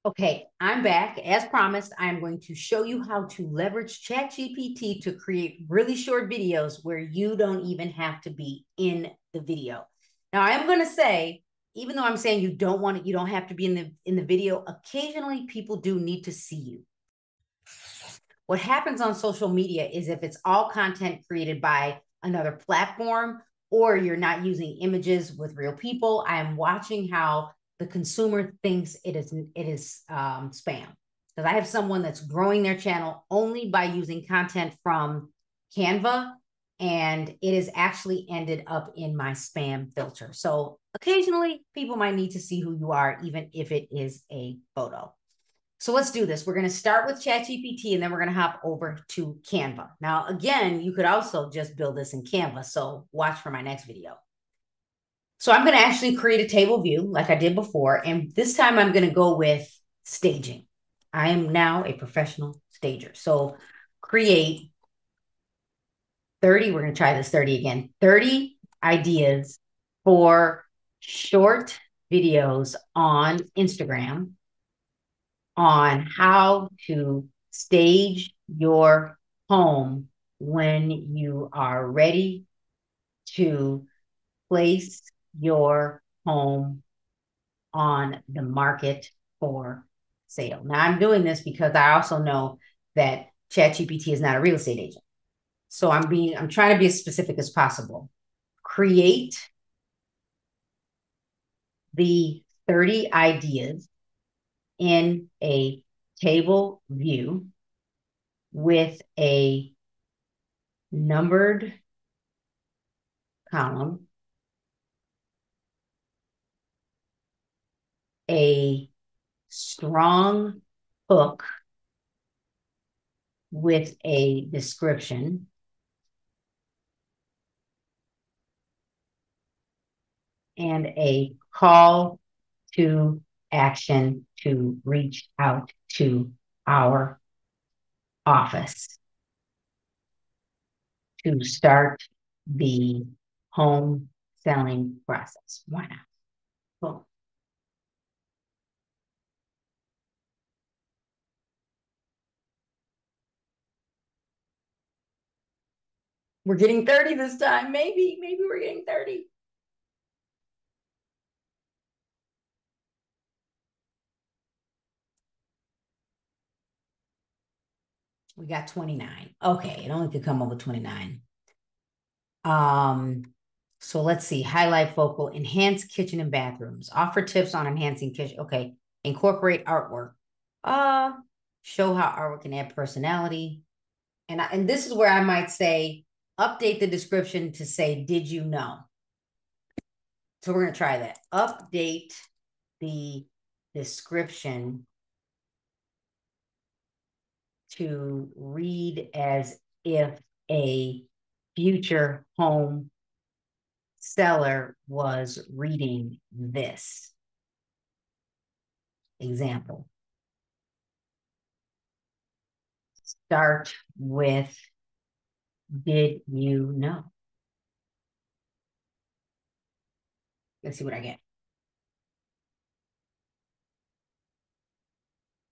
Okay, I'm back. As promised, I'm going to show you how to leverage ChatGPT to create really short videos where you don't even have to be in the video. Now, I'm going to say, even though I'm saying you don't have to be in the video, occasionally people do need to see you. What happens on social media is if it's all content created by another platform or you're not using images with real people, I am watching how the consumer thinks it is spam. Because I have someone that's growing their channel only by using content from Canva, and it has actually ended up in my spam filter. So occasionally people might need to see who you are, even if it is a photo. So let's do this. We're going to start with ChatGPT and then we're going to hop over to Canva. Now, again, you could also just build this in Canva. So watch for my next video. So I'm going to actually create a table view like I did before. And this time I'm going to go with staging. I am now a professional stager. So create 30. We're going to try this 30 again. 30 ideas for short videos on Instagram on how to stage your home when you are ready to place your home on the market for sale. Now, I'm doing this because I also know that ChatGPT is not a real estate agent. So I'm trying to be as specific as possible. Create the 30 ideas in a table view with a numbered column, a strong hook with a description, and a call to action to reach out to our office to start the home selling process. Why not? Boom. We're getting 30 this time. Maybe we're getting 30. We got 29. Okay, it only could come up with 29. So let's see. Highlight focal, enhance kitchen and bathrooms. Offer tips on enhancing kitchen. Okay. Incorporate artwork. Uh, Show how artwork can add personality. And this is where I might say update the description to say, did you know? So we're gonna try that. Update the description to read as if a future home seller was reading this. Example. Start with, did you know? Let's see what I get.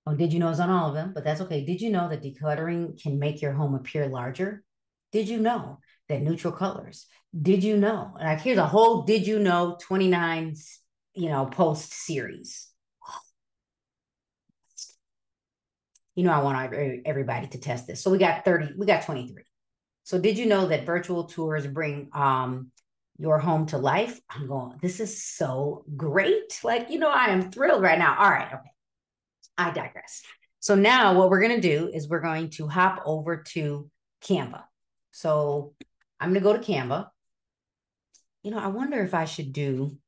Oh, did you know is on all of them, but that's okay. Did you know that decluttering can make your home appear larger? Did you know that neutral colors? Did you know? Like here's a whole did you know 29, post series. I want everybody to test this. So we got 30, we got 23. So did you know that virtual tours bring your home to life? I'm going, this is so great. Like, I am thrilled right now. All right, okay. I digress. So now what we're going to do is we're going to hop over to Canva. So I'm going to go to Canva. I wonder if I should do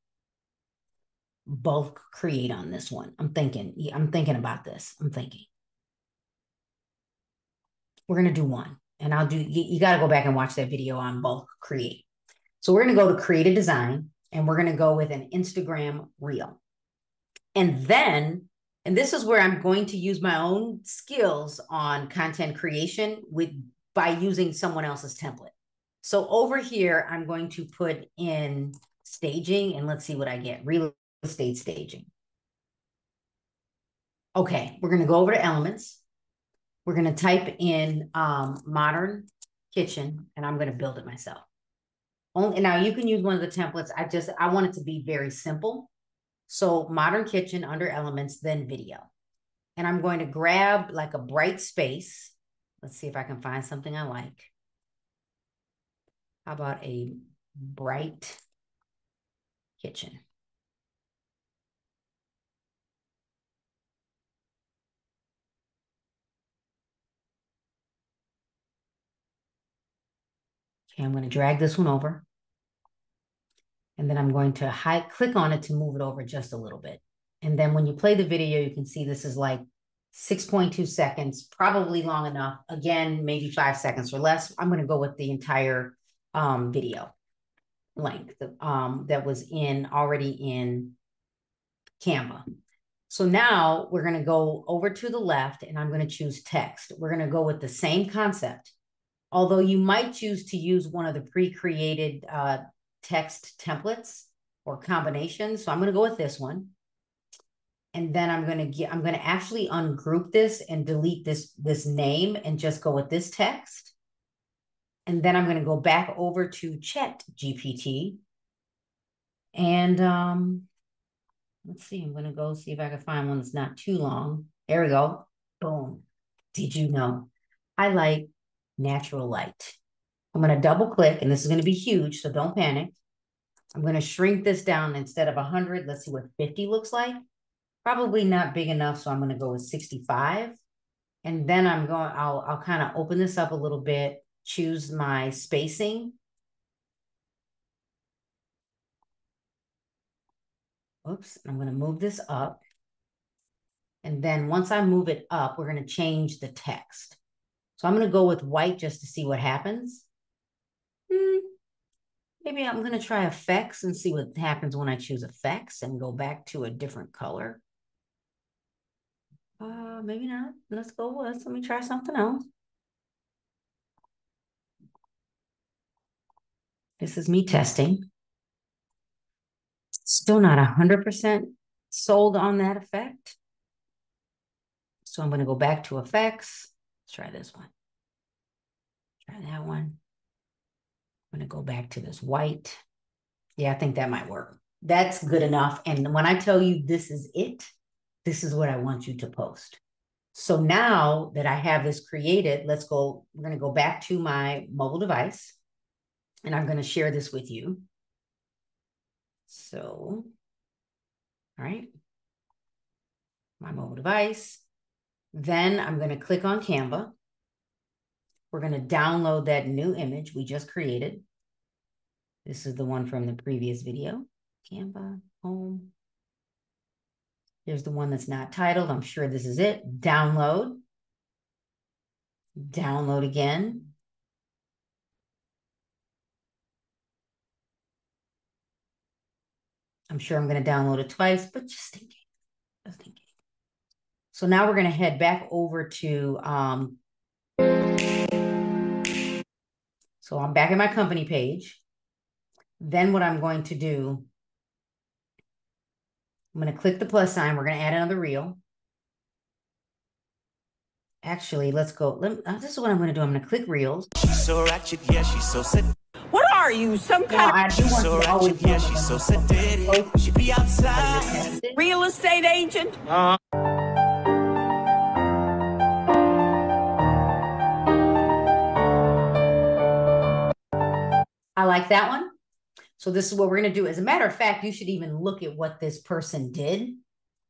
bulk create on this one. I'm thinking about this. I'm thinking. We're going to do one. And you got to go back and watch that video on bulk create. So we're going to go to create a design and we're going to go with an Instagram reel. And this is where I'm going to use my own skills on content creation by using someone else's template. So over here, I'm going to put in staging and let's see what I get. Real estate staging. Okay, we're going to go over to elements. We're going to type in modern kitchen, and I'm going to build it myself. Now you can use one of the templates. I want it to be very simple. So modern kitchen under elements, then video. And I'm going to grab like a bright space. Let's see if I can find something I like. How about a bright kitchen? Okay, I'm going to drag this one over. And then I'm going to click on it to move it over just a little bit. And then when you play the video, you can see this is like 6.2 seconds, probably long enough. Again, maybe 5 seconds or less. I'm going to go with the entire video length that was already in Canva. So now we're going to go over to the left and I'm going to choose text. We're going to go with the same concept, although you might choose to use one of the pre-created text templates or combinations. So I'm going to go with this one. And then I'm going to actually ungroup this and delete this name and just go with this text. And then I'm going to go back over to ChatGPT. And let's see, I'm going to go see if I can find one that's not too long. There we go. Boom. Did you know I like natural light? I'm going to double click, and this is going to be huge, so don't panic. I'm going to shrink this down. Instead of 100. Let's see what 50 looks like. Probably not big enough, so I'm going to go with 65. And then I'll kind of open this up a little bit, choose my spacing. Oops, I'm going to move this up. And then once I move it up, we're going to change the text. So I'm going to go with white just to see what happens. Maybe I'm going to try effects and see what happens when I choose effects and go back to a different color. Maybe not. Let me try something else. This is me testing. Still not 100% sold on that effect. So I'm going to go back to effects. Let's try this one. Try that one. I'm going to go back to this white. Yeah, I think that might work. That's good enough. And when I tell you this is it, this is what I want you to post. So now that I have this created, we're going to go back to my mobile device and I'm going to share this with you. So, all right, my mobile device. Then I'm going to click on Canva. We're going to download that new image we just created. This is the one from the previous video. Canva, home. Here's the one that's not titled. I'm sure this is it. Download. Download again. I'm sure I'm going to download it twice, but just in case. Just in case. So now we're going to head back over to, so I'm back at my company page. Then what I'm going to do, I'm going to click the plus sign. We're going to add another reel. Actually, let's go. This is what I'm going to do. I'm going to click reels. She's so ratchet, yeah, she's so sick. What are you, some kind I do want so to always ratchet, yeah, she's so sedated. She be outside. real estate agent? I like that one. So this is what we're going to do. As a matter of fact, you should even look at what this person did.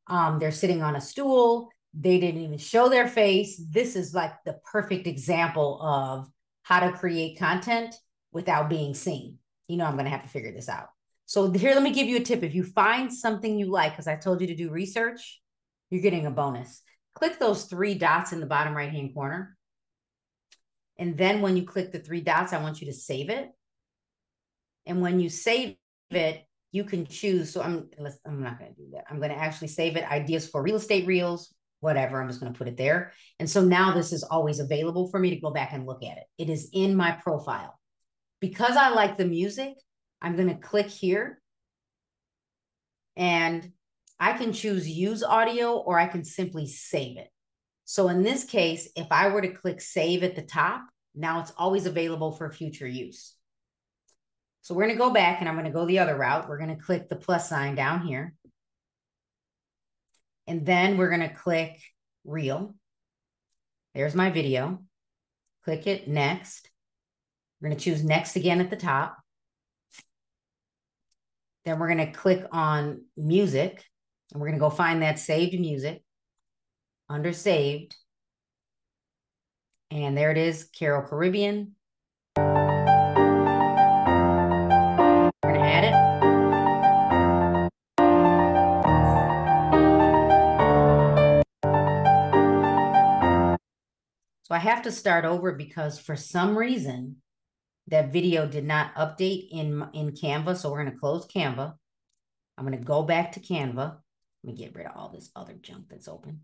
They're sitting on a stool. They didn't even show their face. This is like the perfect example of how to create content without being seen. You know, I'm going to have to figure this out. So here, let me give you a tip. If you find something you like, because I told you to do research, you're getting a bonus. Click those 3 dots in the bottom right-hand corner. And then when you click the 3 dots, I want you to save it. And when you save it, you can choose. So I'm not going to do that. I'm going to actually save it. Ideas for real estate reels, whatever. I'm just going to put it there. And so now this is always available for me to go back and look at it. It is in my profile. Because I like the music, I'm going to click here. And I can choose use audio or I can simply save it. So in this case, if I were to click save at the top, now it's always available for future use. So we're going to go back and I'm going to go the other route. We're going to click the plus sign down here. And then we're going to click reel. There's my video. Click it, next. We're going to choose next again at the top. Then we're going to click on music and we're going to go find that saved music under saved. And there it is, Carol Caribbean. We're going to add it. So I have to start over because for some reason, that video did not update in Canva. So we're going to close Canva. I'm going to go back to Canva. Let me get rid of all this other junk that's open.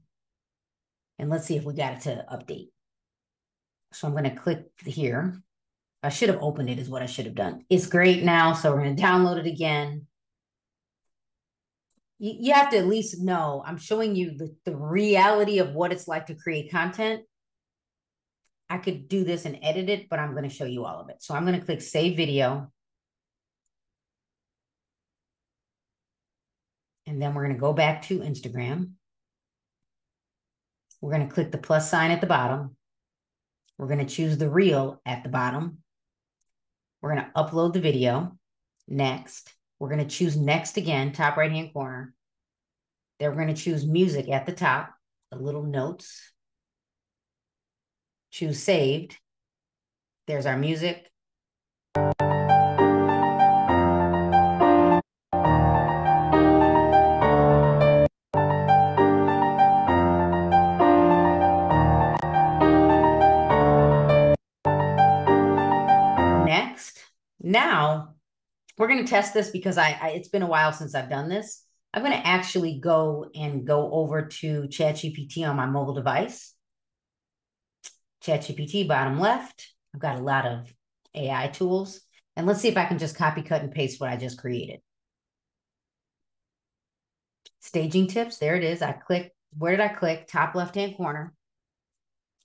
And let's see if we got it to update. So I'm going to click here. I should have opened it is what I should have done. It's great now. So we're going to download it again. You have to at least know, I'm showing you the reality of what it's like to create content. I could do this and edit it, but I'm going to show you all of it. So I'm going to click save video. And then we're going to go back to Instagram. We're going to click the plus sign at the bottom. We're going to choose the reel at the bottom. We're going to upload the video. Next. We're going to choose next again, top right-hand corner. Then we're going to choose music at the top, the little notes. Choose saved. There's our music. Next. Now, we're going to test this because it's been a while since I've done this. I'm going to actually go over to ChatGPT on my mobile device. ChatGPT, bottom left. I've got a lot of AI tools. And let's see if I can just copy, cut, and paste what I just created. Staging tips. There it is. I click. Where did I click? Top left-hand corner.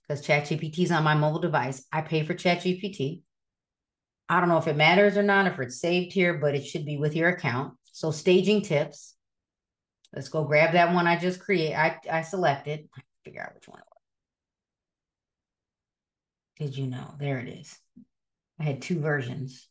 Because ChatGPT is on my mobile device. I pay for ChatGPT. I don't know if it matters or not, if it's saved here, but it should be with your account. So staging tips. Let's go grab that one I just created. I selected. Figure out which one it was. Did you know? There it is. I had two versions.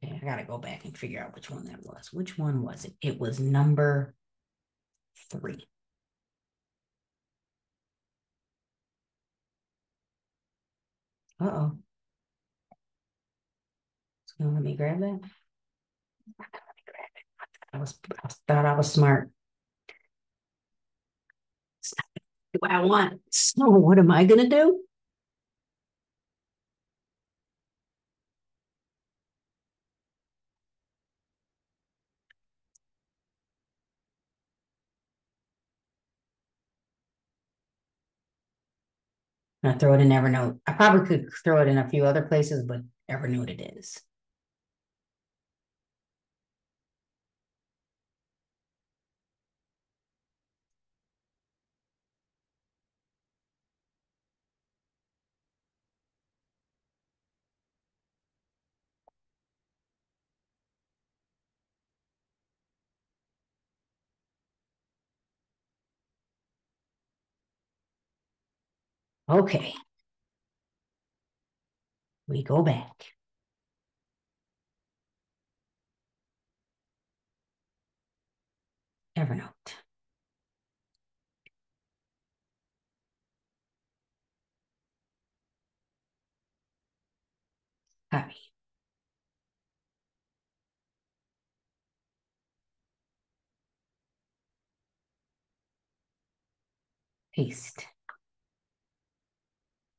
Okay, I gotta go back and figure out which one that was. Which one was it? It was number 3. Uh-oh. So let me grab that. I thought I was smart. What I want. So what am I gonna do? I throw it in Evernote. I probably could throw it in a few other places, but Evernote it is. Okay. We go back. Evernote. Copy. Paste.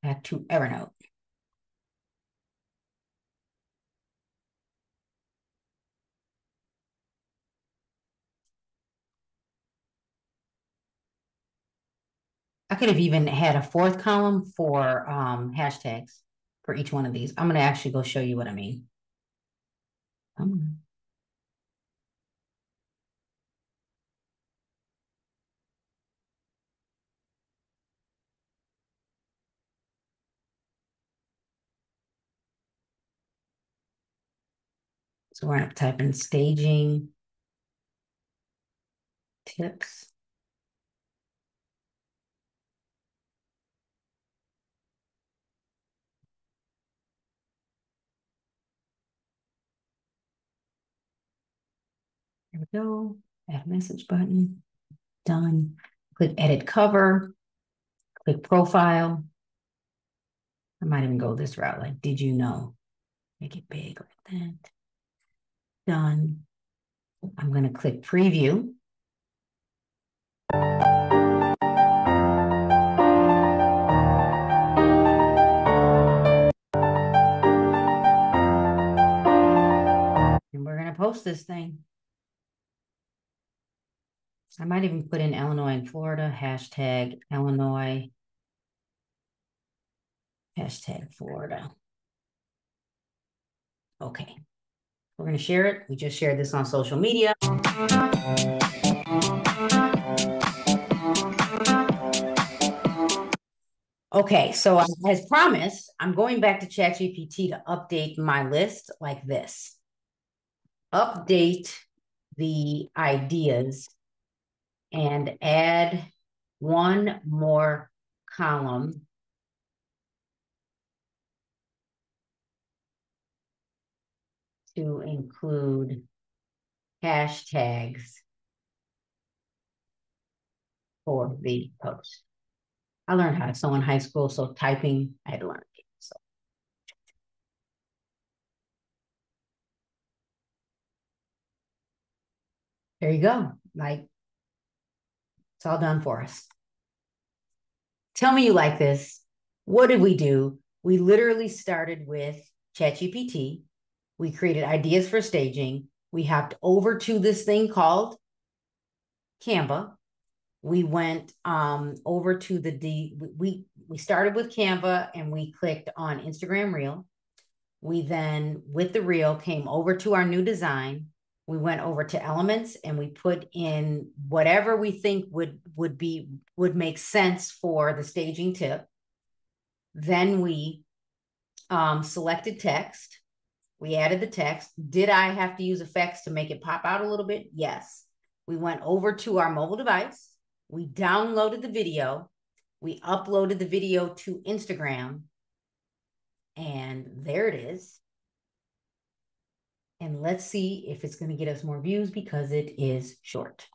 back to Evernote. I could have even had a fourth column for hashtags for each one of these. I'm going to actually go show you what I mean. So we're going to type in staging tips. There we go. Add message button. Done. Click edit cover. Click profile. I might even go this route, like, did you know? Make it big like that. Done. I'm going to click preview. And we're going to post this thing. I might even put in Illinois and Florida, hashtag Illinois, hashtag Florida. Okay. We're going to share it. We just shared this on social media. Okay, so as promised, I'm going back to ChatGPT to update my list like this. Update the ideas and add one more column to include hashtags for the post. I learned how to sew in high school, so typing, I had to learn it. So there you go. Like, it's all done for us. Tell me you like this. What did we do? We literally started with ChatGPT. We created ideas for staging. We hopped over to this thing called Canva. We went over to we started with Canva and we clicked on Instagram Reel. We then, with the reel, came over to our new design. We went over to elements and we put in whatever we think would make sense for the staging tip. Then we selected text. We added the text. Did I have to use effects to make it pop out a little bit? Yes. We went over to our mobile device. We downloaded the video. We uploaded the video to Instagram. And there it is. And let's see if it's going to get us more views because it is short.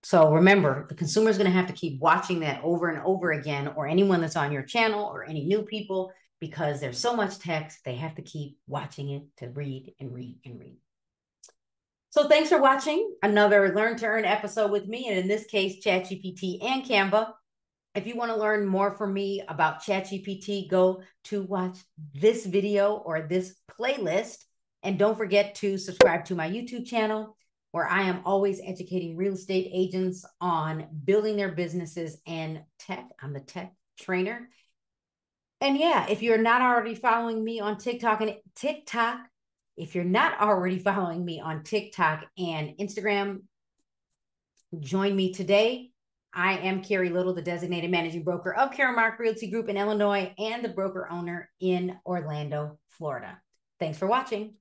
So remember, the consumer is going to have to keep watching that over and over again, or anyone that's on your channel or any new people, because there's so much text, they have to keep watching it to read and read and read. So thanks for watching another Learn to Earn episode with me, and in this case, ChatGPT and Canva. If you want to learn more from me about ChatGPT, go to watch this video or this playlist. And don't forget to subscribe to my YouTube channel, where I am always educating real estate agents on building their businesses and tech. I'm the tech trainer. And yeah, if you're not already following me on TikTok, if you're not already following me on TikTok and Instagram, join me today. I am Carrie Little, the designated managing broker of Caremark Realty Group in Illinois and the broker owner in Orlando, Florida. Thanks for watching.